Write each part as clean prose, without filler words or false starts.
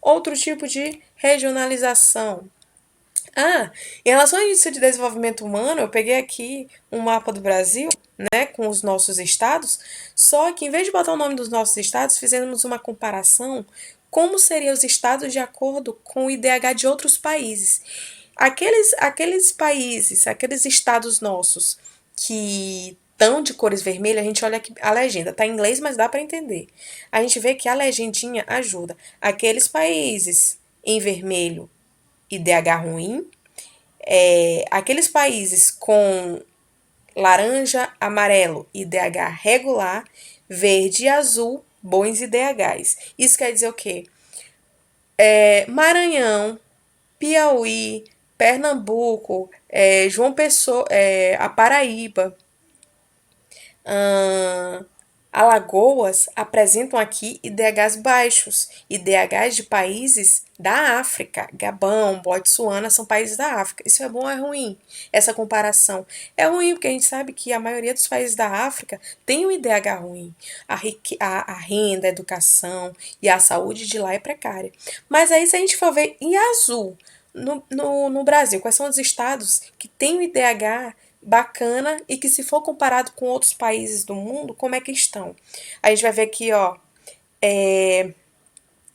outro tipo de regionalização. Em relação ao índice de desenvolvimento humano, eu peguei aqui um mapa do Brasil, né, com os nossos estados, só que em vez de botar o nome dos nossos estados, fizemos uma comparação como seriam os estados de acordo com o IDH de outros países. Aqueles países, aqueles estados nossos que estão de cores vermelhas, a gente olha aqui a legenda, tá em inglês, mas dá para entender. A gente vê que a legendinha ajuda. Aqueles países em vermelho, IDH ruim, aqueles países com laranja, amarelo, IDH regular, verde e azul, bons IDHs. Isso quer dizer o quê? Maranhão, Piauí, Pernambuco, João Pessoa, a Paraíba, Alagoas apresentam aqui IDHs baixos, IDHs de países da África. Gabão, Botsuana são países da África. Isso é bom ou é ruim? Essa comparação é ruim porque a gente sabe que a maioria dos países da África tem um IDH ruim. A renda, a educação e a saúde de lá é precária. Mas aí se a gente for ver em azul, no Brasil, quais são os estados que têm o IDH bacana e que se for comparado com outros países do mundo, como é que estão? A gente vai ver aqui, ó,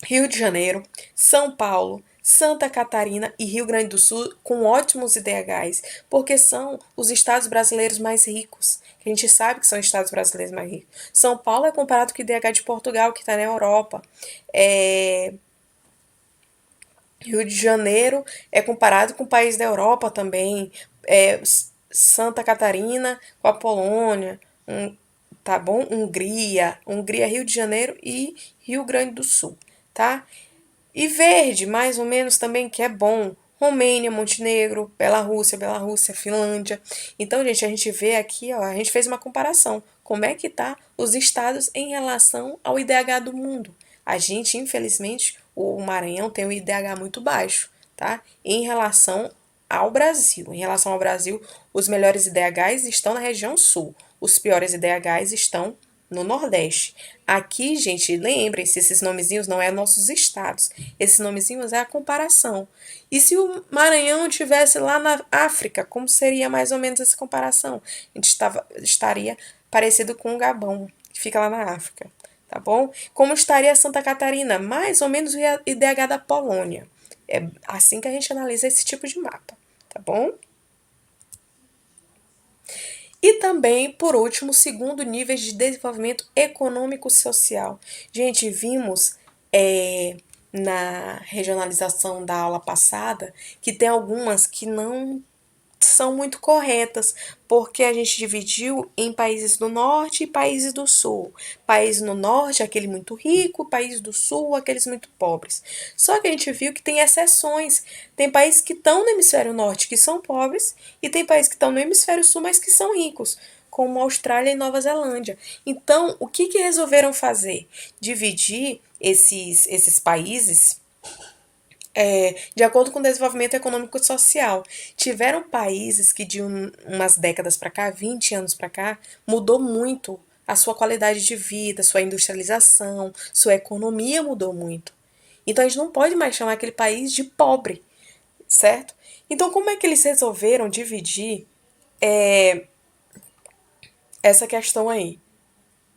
Rio de Janeiro, São Paulo, Santa Catarina e Rio Grande do Sul com ótimos IDHs, porque são os estados brasileiros mais ricos. A gente sabe que são estados brasileiros mais ricos. São Paulo é comparado com o IDH de Portugal, que está na Europa. Rio de Janeiro é comparado com o país da Europa também. Santa Catarina com a Polônia, tá bom? Hungria, Rio de Janeiro e Rio Grande do Sul, tá? E verde, mais ou menos também, que é bom. Romênia, Montenegro, Bielorrússia, Finlândia. Então, gente, a gente vê aqui, ó, a gente fez uma comparação. Como é que tá os estados em relação ao IDH do mundo? A gente, infelizmente, o Maranhão tem um IDH muito baixo, tá? Em relação ao Brasil. Em relação ao Brasil, os melhores IDHs estão na região sul. Os piores IDHs estão no Nordeste. Aqui, gente, lembrem-se, esses nomezinhos não é nossos estados. Esses nomezinhos é a comparação. E se o Maranhão estivesse lá na África, como seria mais ou menos essa comparação? A gente estaria parecido com o Gabão, que fica lá na África, tá bom? Como estaria Santa Catarina? Mais ou menos o IDH da Polônia. É assim que a gente analisa esse tipo de mapa, tá bom? E também, por último, segundo, níveis de desenvolvimento econômico e social. Gente, vimos na regionalização da aula passada que tem algumas que não são muito corretas, porque a gente dividiu em países do norte e países do sul. País no norte, aquele muito rico, país do sul, aqueles muito pobres. Só que a gente viu que tem exceções. Tem países que estão no hemisfério norte que são pobres e tem países que estão no hemisfério sul, mas que são ricos, como Austrália e Nova Zelândia. Então, o que resolveram fazer? Dividir esses países de acordo com o desenvolvimento econômico e social. Tiveram países que de umas décadas para cá, 20 anos para cá, mudou muito a sua qualidade de vida, sua industrialização, sua economia mudou muito. Então a gente não pode mais chamar aquele país de pobre, certo? Então como é que eles resolveram dividir essa questão aí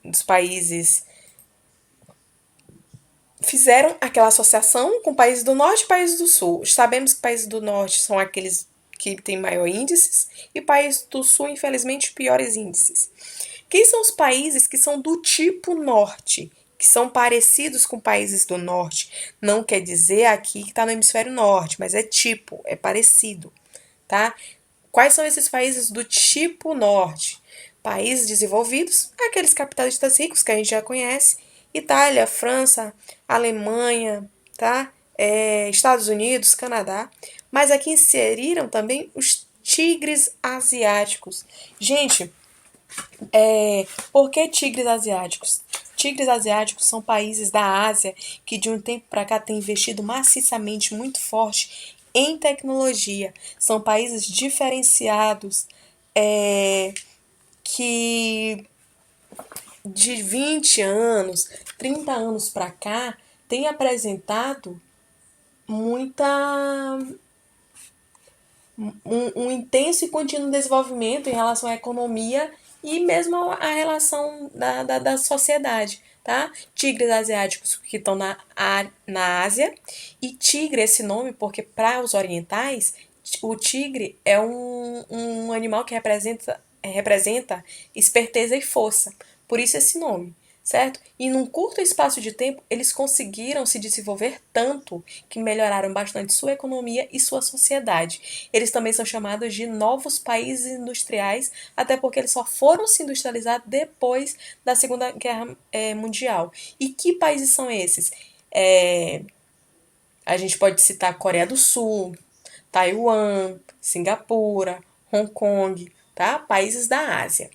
dos países? Fizeram aquela associação com países do norte e países do sul. Sabemos que países do norte são aqueles que têm maior índices e países do sul, infelizmente, piores índices. Quem são os países que são do tipo norte, que são parecidos com países do norte? Não quer dizer aqui que está no hemisfério norte, mas é tipo, é parecido, tá? Quais são esses países do tipo norte? Países desenvolvidos, aqueles capitalistas ricos que a gente já conhece, Itália, França, Alemanha, tá? Estados Unidos, Canadá. Mas aqui inseriram também os tigres asiáticos. Gente, por que tigres asiáticos? Tigres asiáticos são países da Ásia que de um tempo para cá têm investido maciçamente muito forte em tecnologia. São países diferenciados que de 20 anos, 30 anos para cá, tem apresentado muita um intenso e contínuo desenvolvimento em relação à economia e mesmo a relação da sociedade, tá? Tigres asiáticos que estão na Ásia, e tigre esse nome porque para os orientais o tigre é um animal que representa esperteza e força, por isso esse nome, certo? E num curto espaço de tempo, eles conseguiram se desenvolver tanto que melhoraram bastante sua economia e sua sociedade. Eles também são chamados de novos países industriais, até porque eles só foram se industrializar depois da Segunda Guerra Mundial. E que países são esses? A gente pode citar Coreia do Sul, Taiwan, Singapura, Hong Kong, tá? Países da Ásia.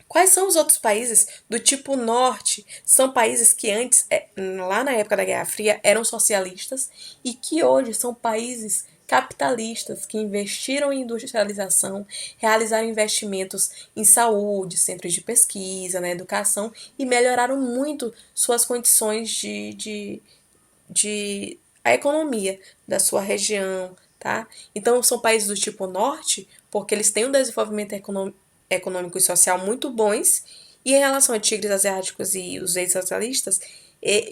Quais são os outros países do tipo norte? São países que antes, lá na época da Guerra Fria, eram socialistas e que hoje são países capitalistas que investiram em industrialização, realizaram investimentos em saúde, centros de pesquisa, na educação e melhoraram muito suas condições de a economia da sua região, tá? Então são países do tipo norte porque eles têm um desenvolvimento econômico e social muito bons. E em relação a tigres asiáticos e os ex-socialistas,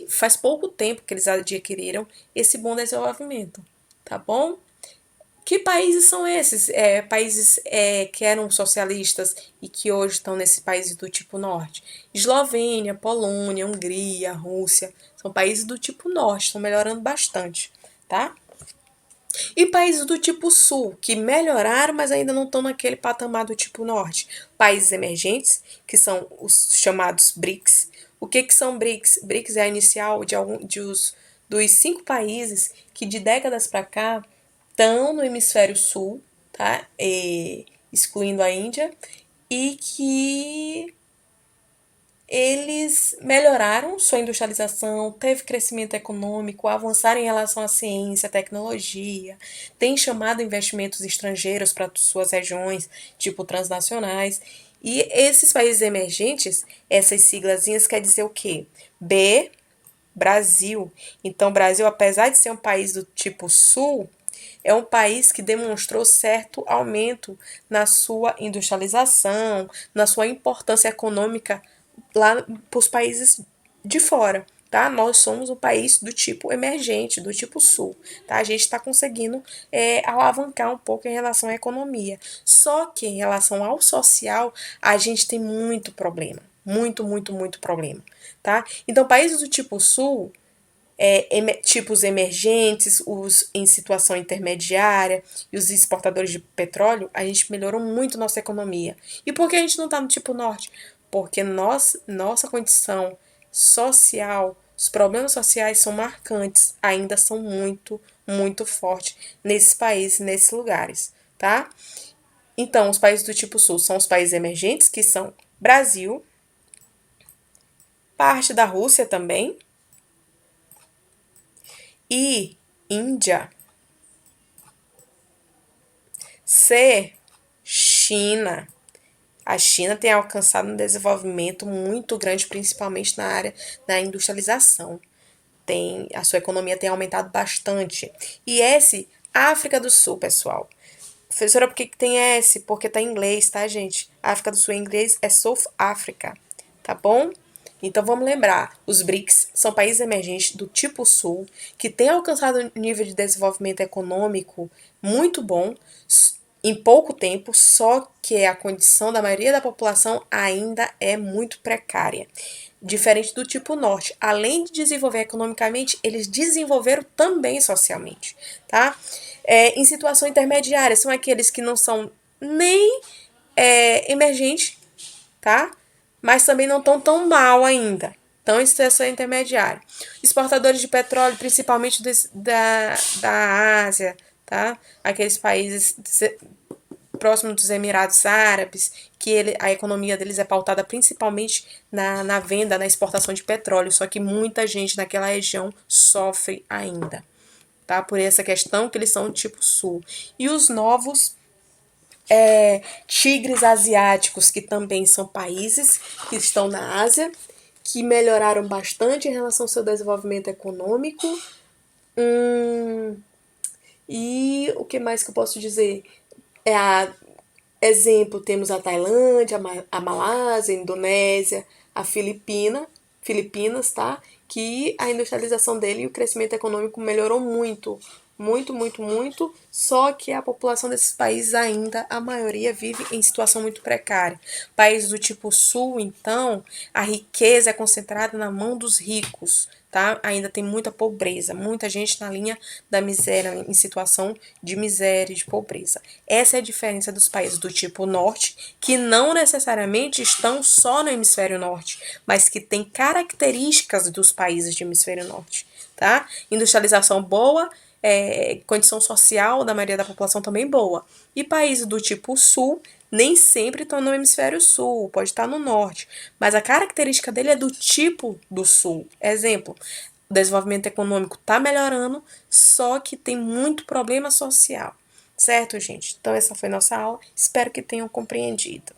faz pouco tempo que eles adquiriram esse bom desenvolvimento, tá bom? Que países são esses? Países que eram socialistas e que hoje estão nesse país do tipo norte? Eslovênia, Polônia, Hungria, Rússia. São países do tipo norte, estão melhorando bastante, tá? E países do tipo sul, que melhoraram, mas ainda não estão naquele patamar do tipo norte. Países emergentes, que são os chamados BRICS. O que são BRICS? BRICS é a inicial dos 5 países que de décadas para cá estão no hemisfério sul, tá? Excluindo a Índia, e que eles melhoraram sua industrialização, teve crescimento econômico, avançaram em relação à ciência, tecnologia, têm chamado investimentos estrangeiros para suas regiões, tipo transnacionais. E esses países emergentes, essas siglazinhas quer dizer o quê? B, Brasil. Então, Brasil, apesar de ser um país do tipo sul, é um país que demonstrou certo aumento na sua industrialização, na sua importância econômica lá para os países de fora, tá? Nós somos um país do tipo emergente, do tipo sul, tá? A gente está conseguindo alavancar um pouco em relação à economia. Só que em relação ao social, a gente tem muito problema. Muito, muito, muito problema, tá? Então, países do tipo sul, tipos emergentes, os em situação intermediária e os exportadores de petróleo, a gente melhorou muito nossa economia. E por que a gente não está no tipo norte? Porque nossa condição social, os problemas sociais são marcantes, ainda são muito, muito fortes nesses países, nesses lugares, tá? Então, os países do tipo sul são os países emergentes, que são Brasil, parte da Rússia também, e Índia. C, China. A China tem alcançado um desenvolvimento muito grande, principalmente na área da industrialização. A sua economia tem aumentado bastante. E S, África do Sul, pessoal. Professora, por que tem S? Porque tá em inglês, tá, gente? África do Sul em inglês é South Africa, tá bom? Então vamos lembrar, os BRICS são países emergentes do tipo Sul que têm alcançado um nível de desenvolvimento econômico muito bom em pouco tempo, só que a condição da maioria da população ainda é muito precária. Diferente do tipo norte, além de desenvolver economicamente, eles desenvolveram também socialmente, tá? Em situação intermediária, são aqueles que não são nem emergentes, tá? Mas também não estão tão mal ainda. Estão em situação intermediária. Exportadores de petróleo, principalmente da Ásia, tá? Aqueles países próximos dos Emirados Árabes, que a economia deles é pautada principalmente na venda, na exportação de petróleo, só que muita gente naquela região sofre ainda, tá? Por essa questão que eles são tipo sul. E os novos tigres asiáticos, que também são países que estão na Ásia que melhoraram bastante em relação ao seu desenvolvimento econômico. E o que mais que eu posso dizer? É a exemplo, temos a Tailândia, a Malásia, a Indonésia, a Filipinas, tá? Que a industrialização dele e o crescimento econômico melhorou muito, muito, muito, muito. Só que a população desses países ainda, a maioria vive em situação muito precária. Países do tipo sul, então, a riqueza é concentrada na mão dos ricos, tá? Ainda tem muita pobreza, muita gente na linha da miséria, em situação de miséria, de pobreza. Essa é a diferença dos países do tipo norte, que não necessariamente estão só no hemisfério norte, mas que têm características dos países de hemisfério norte, tá? Industrialização boa, condição social da maioria da população também boa. E países do tipo sul nem sempre estão no hemisfério sul, pode estar no norte, mas a característica dele é do tipo do sul. Exemplo, o desenvolvimento econômico está melhorando, só que tem muito problema social. Certo, gente? Então essa foi nossa aula. Espero que tenham compreendido.